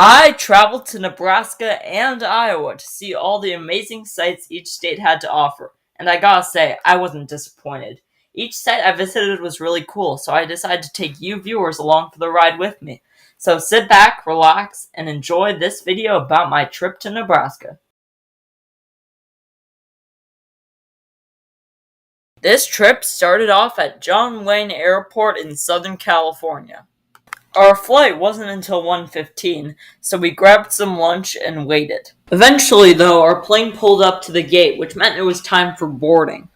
I traveled to Nebraska and Iowa to see all the amazing sights each state had to offer, and I gotta say, I wasn't disappointed. Each site I visited was really cool, so I decided to take you viewers along for the ride with me. So sit back, relax, and enjoy this video about my trip to Nebraska. This trip started off at John Wayne Airport in Southern California. Our flight wasn't until 1:15, so we grabbed some lunch and waited. Eventually, though, our plane pulled up to the gate, which meant it was time for boarding.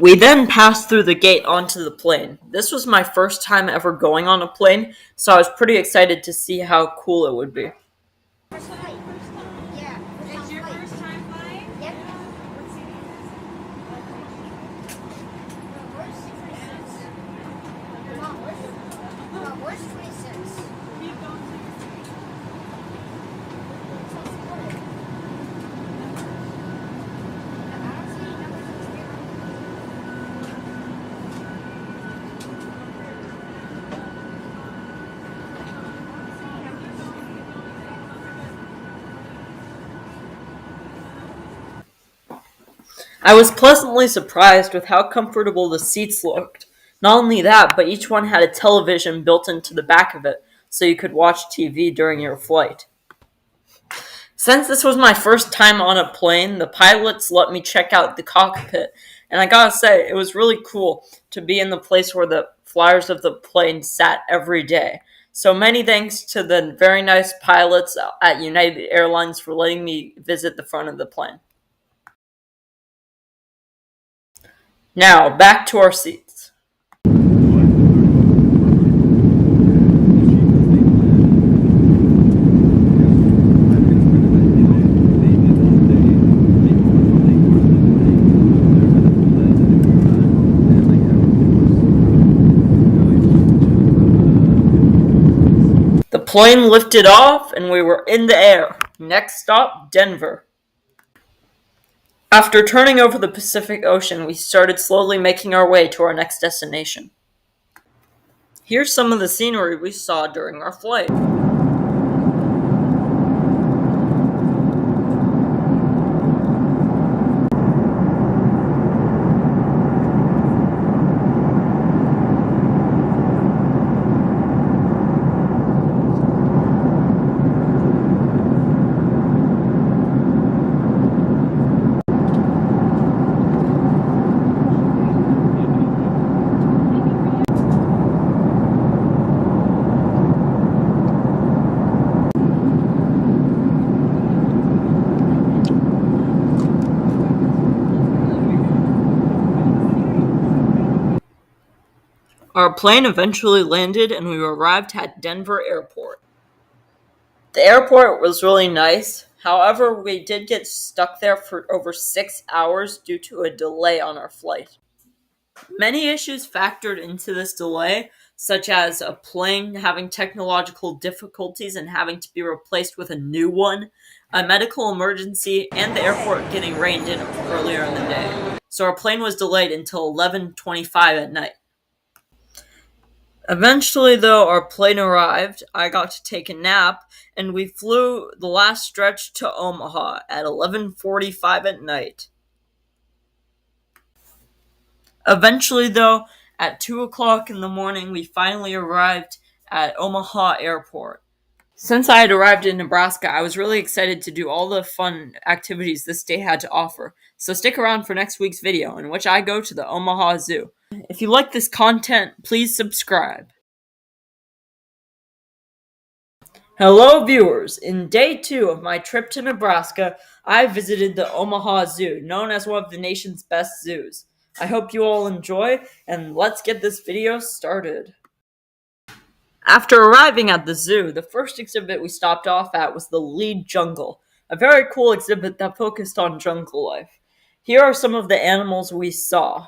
We then passed through the gate onto the plane. This was my first time ever going on a plane, so I was pretty excited to see how cool it would be. Yeah. It's your first time flying? Yep. What seat is it? Where's 26? Where's 26? Keep going to I was pleasantly surprised with how comfortable the seats looked. Not only that, but each one had a television built into the back of it, so you could watch TV during your flight. Since this was my first time on a plane, the pilots let me check out the cockpit, and I gotta say, it was really cool to be in the place where the flyers of the plane sat every day. So many thanks to the very nice pilots at United Airlines for letting me visit the front of the plane. Now, back to our seats. The plane lifted off and we were in the air. Next stop, Denver. After turning over the Pacific Ocean, we started slowly making our way to our next destination. Here's some of the scenery we saw during our flight. Our plane eventually landed and we arrived at Denver Airport. The airport was really nice. However, we did get stuck there for over 6 hours due to a delay on our flight. Many issues factored into this delay, such as a plane having technological difficulties and having to be replaced with a new one, a medical emergency, and the airport getting rained in earlier in the day. So our plane was delayed until 11:25 at night. Eventually, though, our plane arrived, I got to take a nap, and we flew the last stretch to Omaha at 11:45 at night. Eventually, though, at 2 o'clock in the morning, we finally arrived at Omaha Airport. Since I had arrived in Nebraska, I was really excited to do all the fun activities this state had to offer. So stick around for next week's video, in which I go to the Omaha Zoo. If you like this content, please subscribe. Hello viewers! In day 2 of my trip to Nebraska, I visited the Omaha Zoo, known as one of the nation's best zoos. I hope you all enjoy, and let's get this video started. After arriving at the zoo, the first exhibit we stopped off at was the Lead Jungle, a very cool exhibit that focused on jungle life. Here are some of the animals we saw.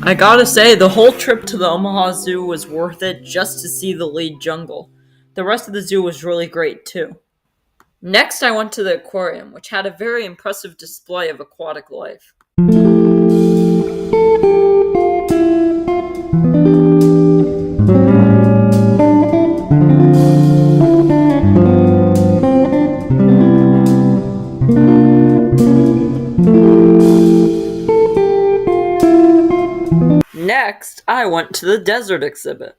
I gotta say, the whole trip to the Omaha Zoo was worth it just to see the lead jungle. The rest of the zoo was really great too. Next, I went to the aquarium, which had a very impressive display of aquatic life. Next, I went to the desert exhibit.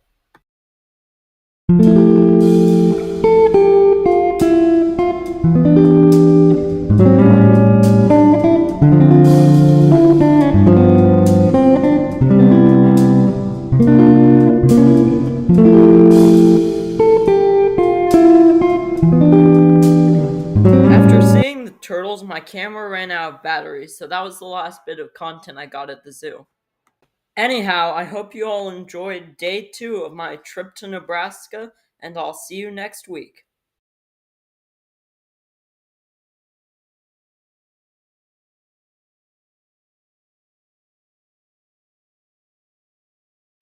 After seeing the turtles, my camera ran out of battery, so that was the last bit of content I got at the zoo. Anyhow, I hope you all enjoyed day 2 of my trip to Nebraska, and I'll see you next week.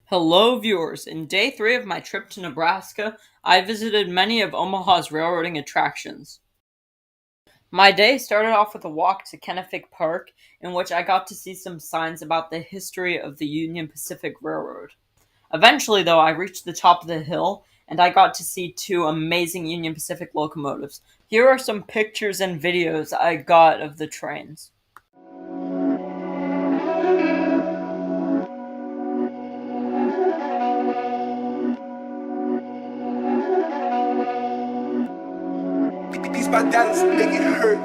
Hello, viewers. In day 3 of my trip to Nebraska, I visited many of Omaha's railroading attractions. My day started off with a walk to Kennefic Park, in which I got to see some signs about the history of the Union Pacific Railroad. Eventually, though, I reached the top of the hill, and I got to see 2 amazing Union Pacific locomotives. Here are some pictures and videos I got of the trains. These my dollars make it hurt.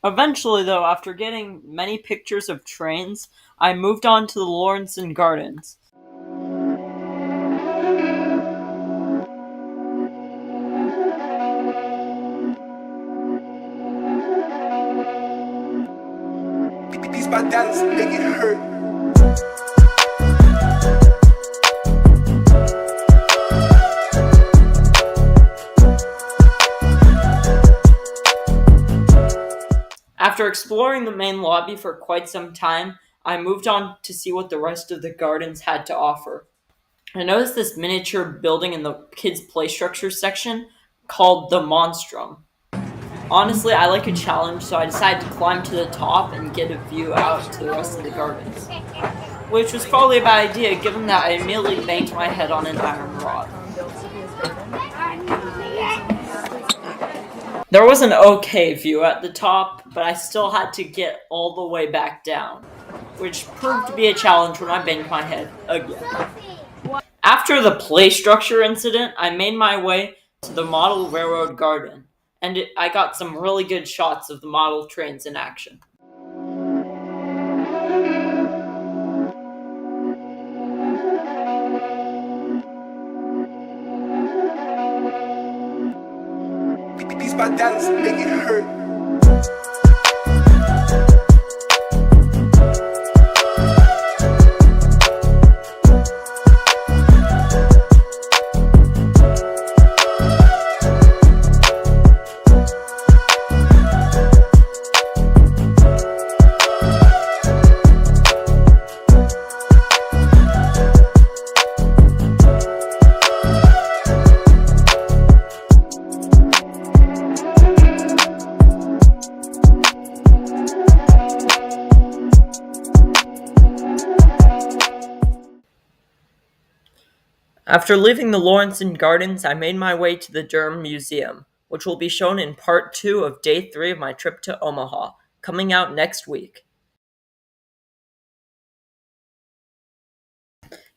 Eventually, though, after getting many pictures of trains, I moved on to the Lawrence Gardens. These my dollars make it hurt. After exploring the main lobby for quite some time, I moved on to see what the rest of the gardens had to offer. I noticed this miniature building in the kids' play structures section called the Monstrum. Honestly, I like a challenge, so I decided to climb to the top and get a view out to the rest of the gardens. Which was probably a bad idea, given that I immediately banged my head on an iron rod. There was an okay view at the top, but I still had to get all the way back down, which proved to be a challenge when I banged my head again. After the play structure incident, I made my way to the model railroad garden, and I got some really good shots of the model trains in action. by Dallas, make it hurt. After leaving the Lawrence Gardens, I made my way to the Durham Museum, which will be shown in part 2 of day 3 of my trip to Omaha, coming out next week.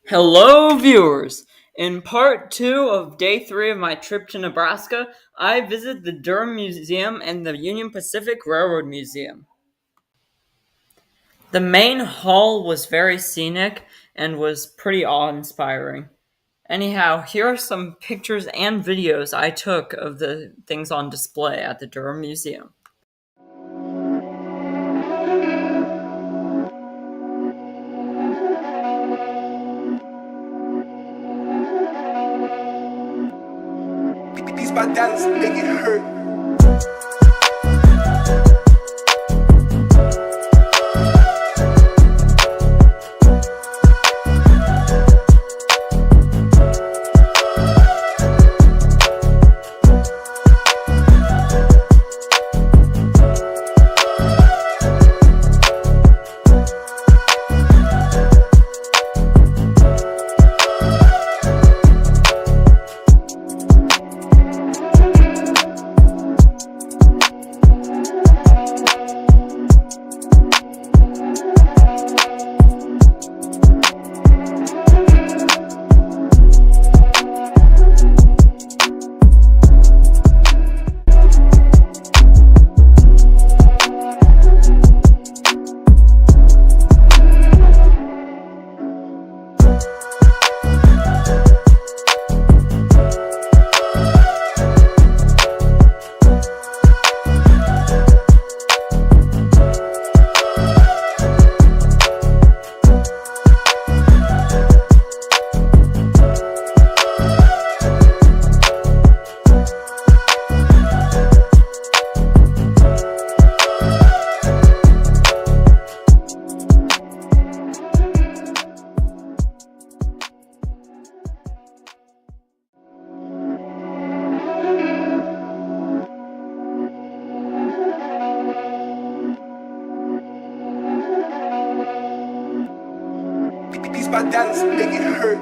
Hello, viewers! In part 2 of day 3 of my trip to Nebraska, I visit the Durham Museum and the Union Pacific Railroad Museum. The main hall was very scenic and was pretty awe-inspiring. Anyhow, here are some pictures and videos I took of the things on display at the Durham Museum. Beats by Dallas, make it hurt. Beats by Dallas, make it hurt.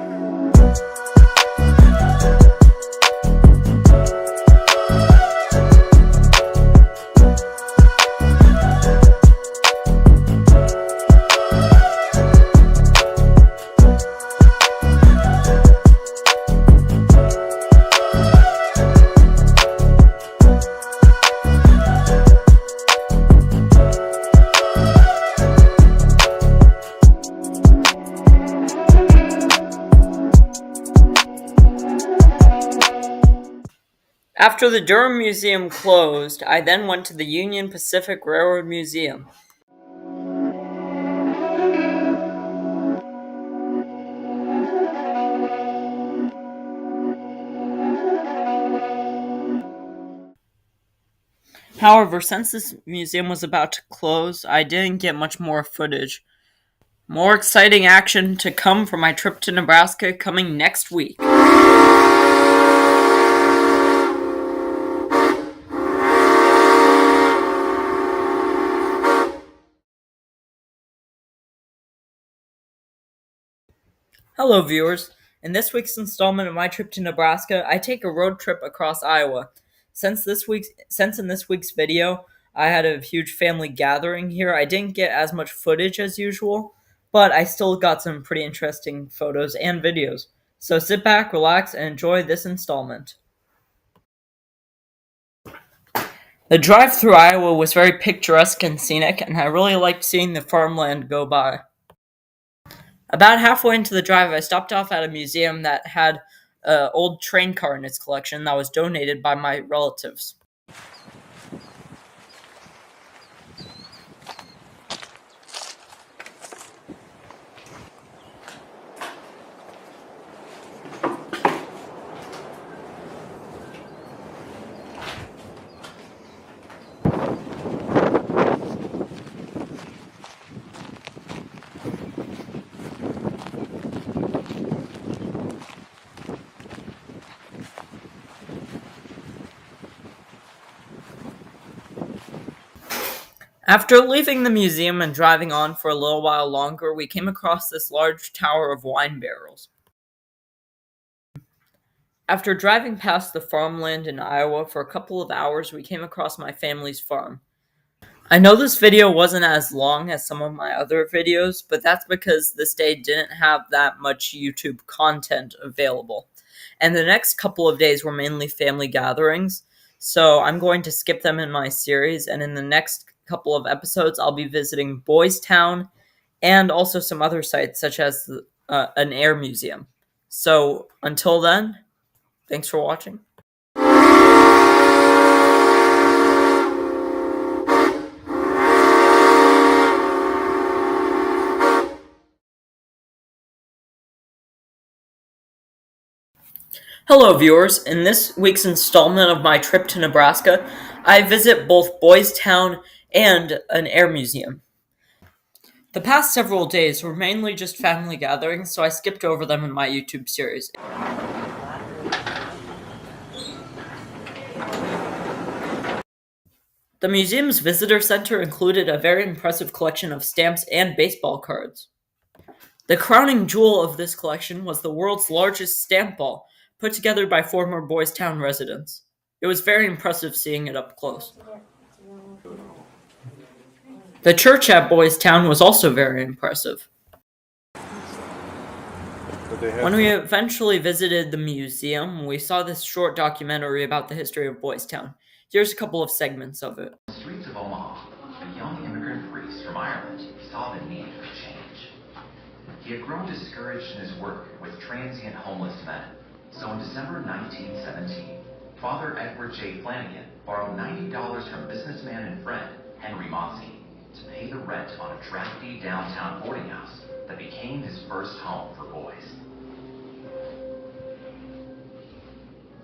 After the Durham Museum closed, I then went to the Union Pacific Railroad Museum. However, since this museum was about to close, I didn't get much more footage. More exciting action to come from my trip to Nebraska coming next week. Hello, viewers. In this week's installment of my trip to Nebraska, I take a road trip across Iowa. Since in this week's video, I had a huge family gathering here, I didn't get as much footage as usual, but I still got some pretty interesting photos and videos. So sit back, relax, and enjoy this installment. The drive through Iowa was very picturesque and scenic, and I really liked seeing the farmland go by. About halfway into the drive, I stopped off at a museum that had an old train car in its collection that was donated by my relatives. After leaving the museum and driving on for a little while longer, we came across this large tower of wine barrels. After driving past the farmland in Iowa for a couple of hours, we came across my family's farm. I know this video wasn't as long as some of my other videos, but that's because this day didn't have that much YouTube content available. And the next couple of days were mainly family gatherings, so I'm going to skip them in my series, and in the next couple of episodes, I'll be visiting Boys Town and also some other sites, such as an air museum. So until then, thanks for watching. Hello, viewers. In this week's installment of my trip to Nebraska, I visit both Boys Town and an air museum. The past several days were mainly just family gatherings, so I skipped over them in my YouTube series. The museum's visitor center included a very impressive collection of stamps and baseball cards. The crowning jewel of this collection was the world's largest stamp ball, put together by former Boys Town residents. It was very impressive seeing it up close. The church at Boys Town was also very impressive. When we eventually visited the museum, we saw this short documentary about the history of Boys Town. Here's a couple of segments of it. On the streets of Omaha, a young immigrant priest from Ireland saw the need for change. He had grown discouraged in his work with transient homeless men. So in December 1917, Father Edward J. Flanagan borrowed $90 from businessman and friend Henry Monsky to pay the rent on a drafty downtown boarding house that became his first home for boys.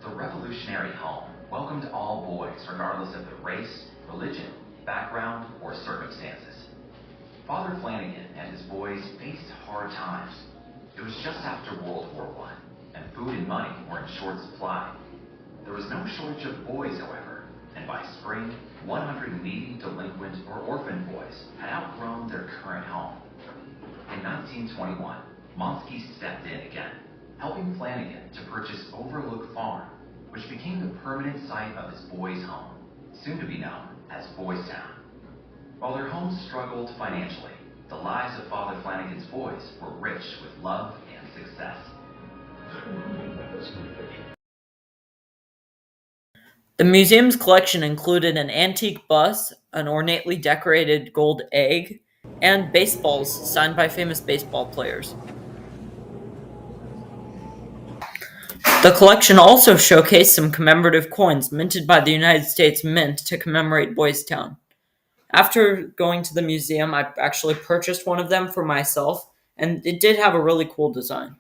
The revolutionary home welcomed all boys regardless of their race, religion, background, or circumstances. Father Flanagan and his boys faced hard times. It was just after World War I, and food and money were in short supply. There was no shortage of boys, however, and by spring, 100 needy, delinquent, or orphan boys had outgrown their current home. In 1921, Monsky stepped in again, helping Flanagan to purchase Overlook Farm, which became the permanent site of his boys' home, soon to be known as Boys Town. While their homes struggled financially, the lives of Father Flanagan's boys were rich with love and success. The museum's collection included an antique bus, an ornately decorated gold egg, and baseballs signed by famous baseball players. The collection also showcased some commemorative coins minted by the United States Mint to commemorate Boys Town. After going to the museum, I actually purchased one of them for myself, and it did have a really cool design.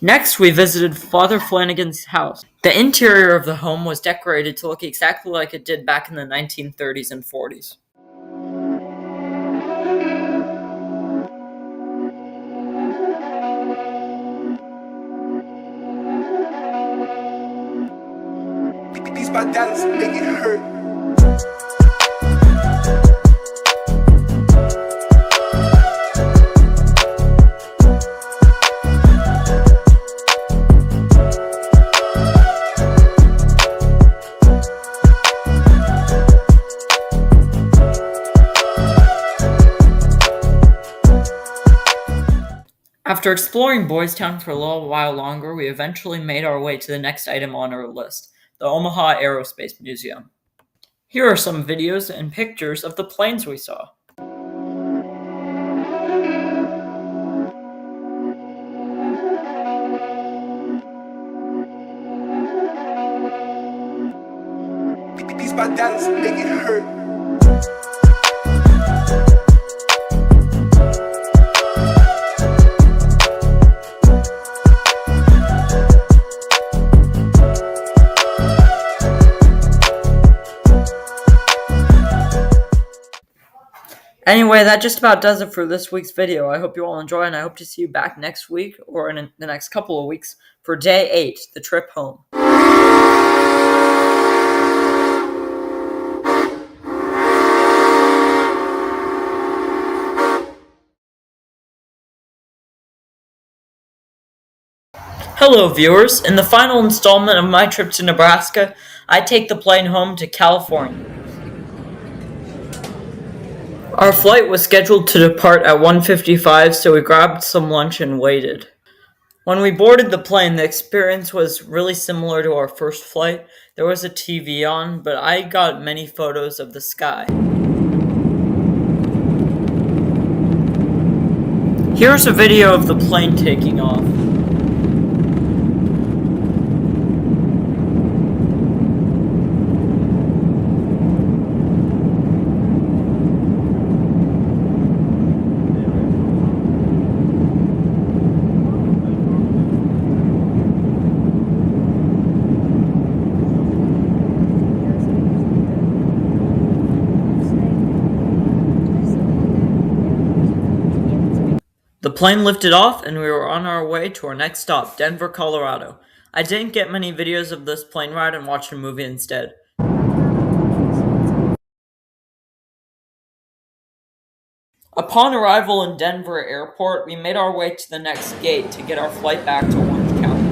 Next, we visited Father Flanagan's house. The interior of the home was decorated to look exactly like it did back in the 1930s and 40s. These my dollars make it hurt. After exploring Boys Town for a little while longer, we eventually made our way to the next item on our list, the Omaha Aerospace Museum. Here are some videos and pictures of the planes we saw. by Dallas, make it hurt. Anyway, that just about does it for this week's video. I hope you all enjoy, and I hope to see you back next week or in the next couple of weeks for day 8, the trip home. Hello, viewers. In the final installment of my trip to Nebraska, I take the plane home to California. Our flight was scheduled to depart at 1:55, so we grabbed some lunch and waited. When we boarded the plane, the experience was really similar to our first flight. There was a TV on, but I got many photos of the sky. Here's a video of the plane taking off. The plane lifted off, and we were on our way to our next stop, Denver, Colorado. I didn't get many videos of this plane ride and watched a movie instead. Upon arrival in Denver Airport, we made our way to the next gate to get our flight back to Orange County.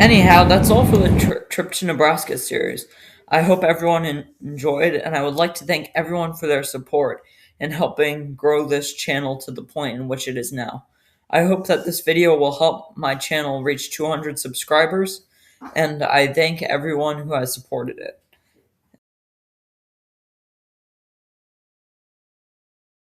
Anyhow, that's all for the trip to Nebraska series. I hope everyone enjoyed, and I would like to thank everyone for their support in helping grow this channel to the point in which it is now. I hope that this video will help my channel reach 200 subscribers, and I thank everyone who has supported it.